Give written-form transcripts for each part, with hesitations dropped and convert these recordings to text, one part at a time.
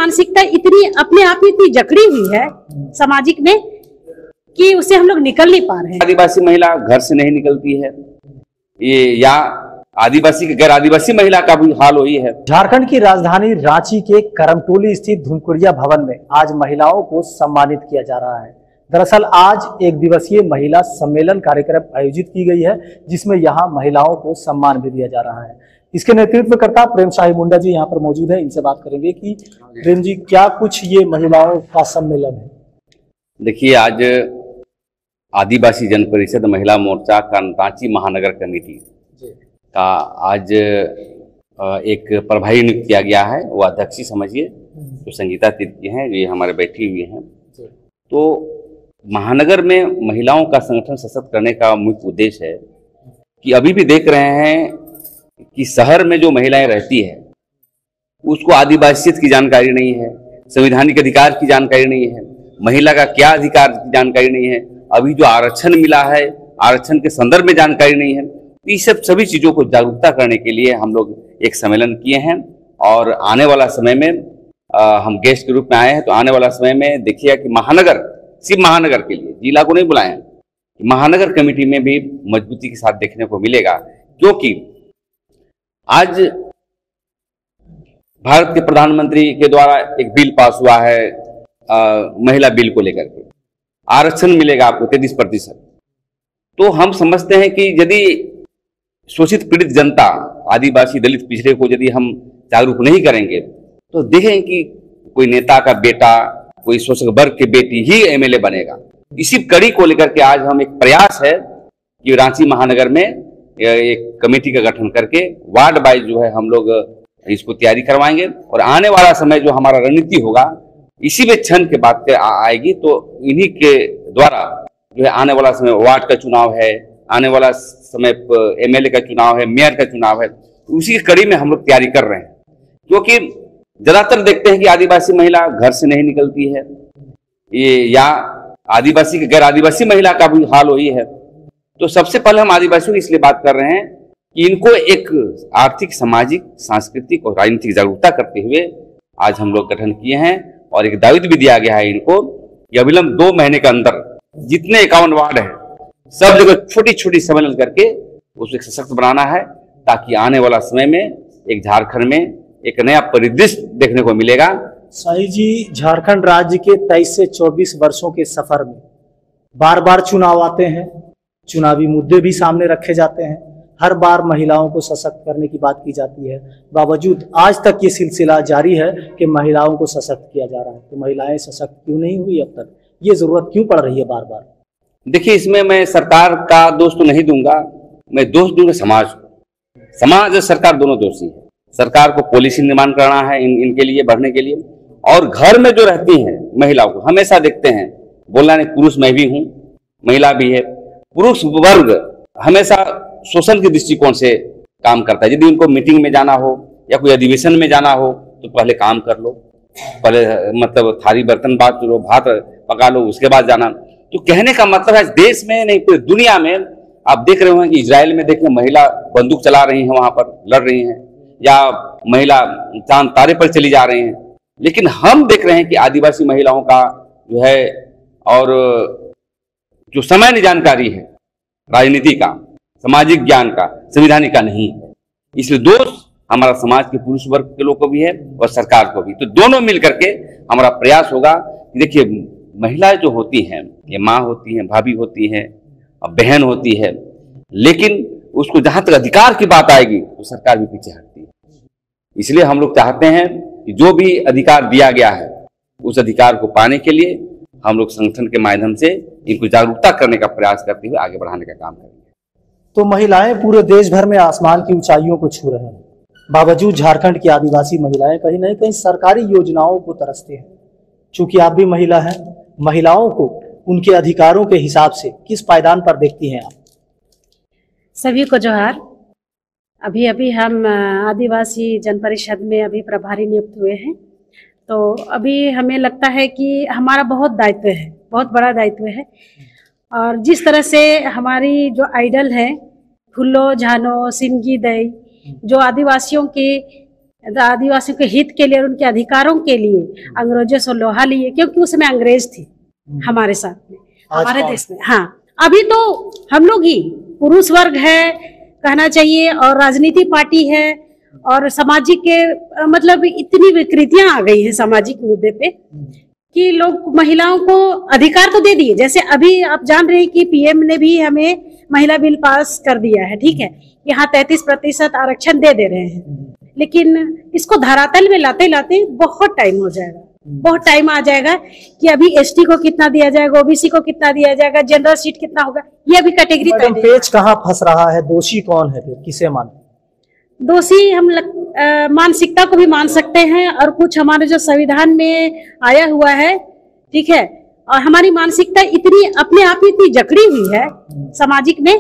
मानसिकता इतनी अपने आप में इतनी जकड़ी हुई है सामाजिक में कि उससे हम लोग निकल नहीं पा रहे हैं। आदिवासी महिला घर से नहीं निकलती है, ये या आदिवासी गैर आदिवासी महिला का भी हाल वही है। झारखंड की राजधानी रांची के करमटोली स्थित धुनकुरिया भवन में आज महिलाओं को सम्मानित किया जा रहा है। दरअसल आज एक दिवसीय महिला सम्मेलन कार्यक्रम आयोजित की गई है, जिसमें यहां महिलाओं को सम्मान भी दिया जा रहा है। इसके नेतृत्वकर्ता प्रेम शाही मुंडा जी यहां पर मौजूद है। इनसे बात करेंगे कि प्रेम जी, क्या कुछ ये महिलाओं का सम्मेलन है? देखिए, आज आदिवासी जन परिषद महिला मोर्चा का रांची महानगर कमेटी का आज एक प्रभारी नियुक्त किया गया है। वो अध्यक्ष समझिए, जो संगीता तिर्की हैं, ये हमारे बैठी हुई हैं। तो महानगर में महिलाओं का संगठन सशक्त करने का मुख्य उद्देश्य है कि अभी भी देख रहे हैं कि शहर में जो महिलाएं रहती है उसको आदिवासियत की जानकारी नहीं है, संवैधानिक अधिकार की जानकारी नहीं है, महिला का क्या अधिकार की जानकारी नहीं है, अभी जो आरक्षण मिला है आरक्षण के संदर्भ में जानकारी नहीं है। ये सब सभी चीज़ों को जागरूकता करने के लिए हम लोग एक सम्मेलन किए हैं और आने वाला समय में हम गेस्ट के रूप में आए हैं। तो आने वाला समय में देखिए कि महानगर, सिर्फ महानगर के लिए, जिला को नहीं बुलाए हैं, महानगर कमेटी में भी मजबूती के साथ देखने को मिलेगा। क्योंकि आज भारत के प्रधानमंत्री के द्वारा एक बिल पास हुआ है महिला बिल को लेकर के, आरक्षण मिलेगा आपको 33%। तो हम समझते हैं कि यदि शोषित पीड़ित जनता, आदिवासी दलित पिछड़े को यदि हम जागरूक नहीं करेंगे तो देखें कि कोई नेता का बेटा, कोई शोषक वर्ग की बेटी ही एमएलए बनेगा। इसी कड़ी को लेकर के आज हम एक प्रयास है कि रांची महानगर में एक कमेटी का गठन करके वार्ड वाइज जो है हम लोग इसको तैयारी करवाएंगे और आने वाला समय जो हमारा रणनीति होगा इसी में क्षण के बाद आएगी। तो इन्हीं के द्वारा जो है आने वाला समय वार्ड का चुनाव है, आने वाला समय एमएलए का चुनाव है, मेयर का चुनाव है, उसी की कड़ी में हम लोग तैयारी कर रहे हैं। क्योंकि ज्यादातर देखते हैं कि आदिवासी महिला घर से नहीं निकलती है, ये या आदिवासी गैर आदिवासी महिला का भी हाल वही है। तो सबसे पहले हम आदिवासियों की इसलिए बात कर रहे हैं कि इनको एक आर्थिक, सामाजिक, सांस्कृतिक और राजनीतिक जागरूकता करते हुए आज हम लोग गठन किए हैं और एक दायित्व भी दिया गया है इनको कि अविलंब 2 महीने के अंदर जितने 51 वार्ड है सब जगह छोटी छोटी सम्मेलन करके उसको सशक्त बनाना है, ताकि आने वाला समय में एक झारखंड में एक नया परिदृश्य देखने को मिलेगा। शाही जी, झारखंड राज्य के 23 से 24 वर्षों के सफर में बार बार चुनाव आते हैं, चुनावी मुद्दे भी सामने रखे जाते हैं, हर बार महिलाओं को सशक्त करने की बात की जाती है। बावजूद आज तक ये सिलसिला जारी है कि महिलाओं को सशक्त किया जा रहा है। तो महिलाएं सशक्त क्यों नहीं हुई अब तक? ये जरूरत क्यों पड़ रही है बार बार? देखिए, इसमें मैं सरकार का दोष तो नहीं दूंगा, मैं दोष दूंगा समाज को। समाज और सरकार दोनों दोषी है। सरकार को पॉलिसी निर्माण करना है इनके लिए बढ़ने के लिए, और घर में जो रहती हैं महिलाओं को हमेशा देखते हैं, बोलना नहीं, पुरुष मैं भी हूँ, महिला भी है, पुरुष वर्ग हमेशा शोषण के दृष्टिकोण से काम करता है। यदि उनको मीटिंग में जाना हो या कोई अधिवेशन में जाना हो तो पहले काम कर लो, पहले मतलब थाली बर्तन बात लो, भात पका लो, उसके बाद जाना। तो कहने का मतलब है देश में नहीं पूरी दुनिया में आप देख रहे होंगे कि इजराइल में देखिए महिला बंदूक चला रही हैं, वहां पर लड़ रही हैं, या महिला चांद तारे पर चली जा रही हैं। लेकिन हम देख रहे हैं कि आदिवासी महिलाओं का जो है और जो सामान्य जानकारी है राजनीति का, सामाजिक ज्ञान का, संविधानिक का नहीं है। इसलिए दोष हमारा समाज के पुरुष वर्ग के लोग को भी है और सरकार को भी। तो दोनों मिलकर के हमारा प्रयास होगा। देखिए, महिलाएं जो होती हैं, ये माँ होती हैं, भाभी होती हैं, बहन होती है, लेकिन उसको जहां तक अधिकार की बात आएगी तो सरकार भी पीछे हटती है। इसलिए हम लोग चाहते हैं कि जो भी अधिकार दिया गया है उस अधिकार को पाने के लिए हम लोग संगठन के माध्यम से इनको जागरूकता करने का प्रयास करते हुए आगे बढ़ाने का काम करेंगे। तो महिलाएं पूरे देश भर में आसमान की ऊंचाइयों को छू रहे हैं, बावजूद झारखंड की आदिवासी महिलाएं कहीं न कहीं सरकारी योजनाओं को तरसते हैं। चूंकि आप भी महिला हैं, महिलाओं को उनके अधिकारों के हिसाब से किस पायदान पर देखती हैं आप? सभी को जोहार। अभी हम आदिवासी जन परिषद में अभी प्रभारी नियुक्त हुए हैं। तो अभी हमें लगता है कि हमारा बहुत दायित्व है, बहुत बड़ा दायित्व है। और जिस तरह से हमारी जो आइडल है फुल्लो झानो सिंगी दई, जो आदिवासियों की आदिवासियों के हित के लिए, उनके अधिकारों के लिए अंग्रेजों से लोहा लिए, क्योंकि उसमें अंग्रेज थे हमारे साथ में, हमारे देश में। हाँ, अभी तो हम लोग ही पुरुष वर्ग है कहना चाहिए, और राजनीति पार्टी है, और सामाजिक के मतलब इतनी विकृतियां आ गई है सामाजिक मुद्दे पे कि लोग महिलाओं को अधिकार तो दे दिए। जैसे अभी आप जान रहे हैं कि पीएम ने भी हमें महिला बिल पास कर दिया है, ठीक है, यहाँ 33% आरक्षण दे रहे हैं, लेकिन इसको धरातल में लाते लाते बहुत टाइम हो जाएगा, बहुत टाइम आ जाएगा कि अभी एसटी को कितना दिया जाएगा, ओबीसी को कितना दिया जाएगा, जनरल सीट कितना होगा, ये अभी कैटेगरी। पेच कहाँ फंस रहा है? दोषी कौन है फिर, किसे माने? दोषी हम मानसिकता को भी मान सकते हैं, और कुछ हमारे जो संविधान में आया हुआ है, ठीक है, और हमारी मानसिकता इतनी अपने आप ही इतनी जकड़ी हुई है सामाजिक में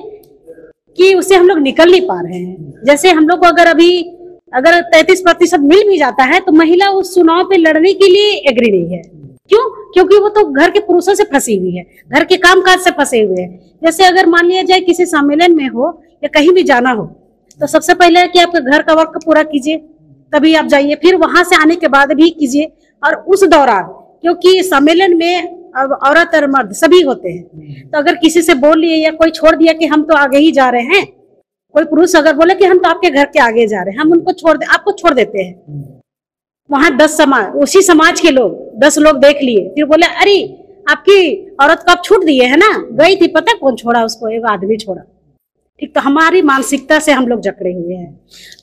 कि उससे हम लोग निकल नहीं पा रहे हैं। जैसे हम लोग को अगर 33% मिल भी जाता है तो महिला उस चुनाव पे लड़ने के लिए एग्री नहीं है। क्यों? क्योंकि वो तो घर के पुरुषों से फंसी हुई है, घर के कामकाज से फंसे हुए हैं। जैसे अगर मान लिया जाए किसी सम्मेलन में हो या कहीं भी जाना हो, तो सबसे पहले कि आपके घर का वर्क पूरा कीजिए, तभी आप जाइए, फिर वहां से आने के बाद भी कीजिए। और उस दौरान, क्योंकि सम्मेलन में अब औरत और मर्द सभी होते हैं, तो अगर किसी से बोल लिए या कोई छोड़ दिया कि हम तो आगे ही जा रहे हैं, कोई पुरुष अगर बोले कि हम तो आपके घर के आगे जा रहे हैं, हम उनको आपको छोड़ देते हैं। वहां 10 समाज, उसी समाज के लोग 10 लोग देख लिए, फिर बोले अरे आपकी औरत को आप छूट दिए है ना, गई थी, पता कौन छोड़ा उसको? एक आदमी छोड़ा। ठीक, तो हमारी मानसिकता से हम लोग जकड़े हुए हैं।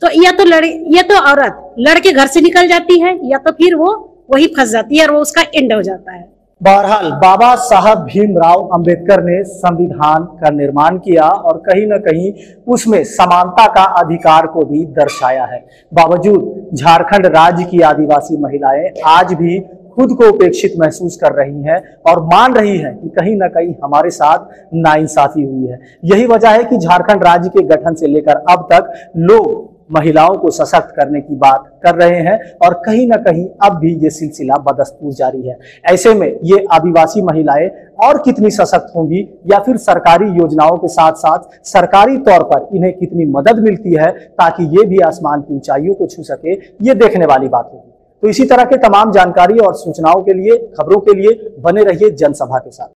तो या तो औरत लड़के घर से निकल जाती है, या तो फिर वो वही फंस जाती है और वो उसका एंड हो जाता है। बहरहाल बाबा साहब भीमराव अंबेडकर ने संविधान का निर्माण किया और कहीं न कहीं उसमें समानता का अधिकार को भी दर्शाया है। बावजूद झारखंड राज्य की आदिवासी महिलाएं आज भी खुद को उपेक्षित महसूस कर रही हैं और मान रही हैं कि कहीं ना कहीं हमारे साथ नाइंसाफी हुई है। यही वजह है कि झारखंड राज्य के गठन से लेकर अब तक लोग महिलाओं को सशक्त करने की बात कर रहे हैं और कहीं ना कहीं अब भी ये सिलसिला बदस्तूर जारी है। ऐसे में ये आदिवासी महिलाएं और कितनी सशक्त होंगी या फिर सरकारी योजनाओं के साथ साथ सरकारी तौर पर इन्हें कितनी मदद मिलती है ताकि ये भी आसमान की ऊंचाइयों को छू सके, ये देखने वाली बात होगी। तो इसी तरह के तमाम जानकारी और सूचनाओं के लिए, खबरों के लिए बने रहिए जनसभा के साथ।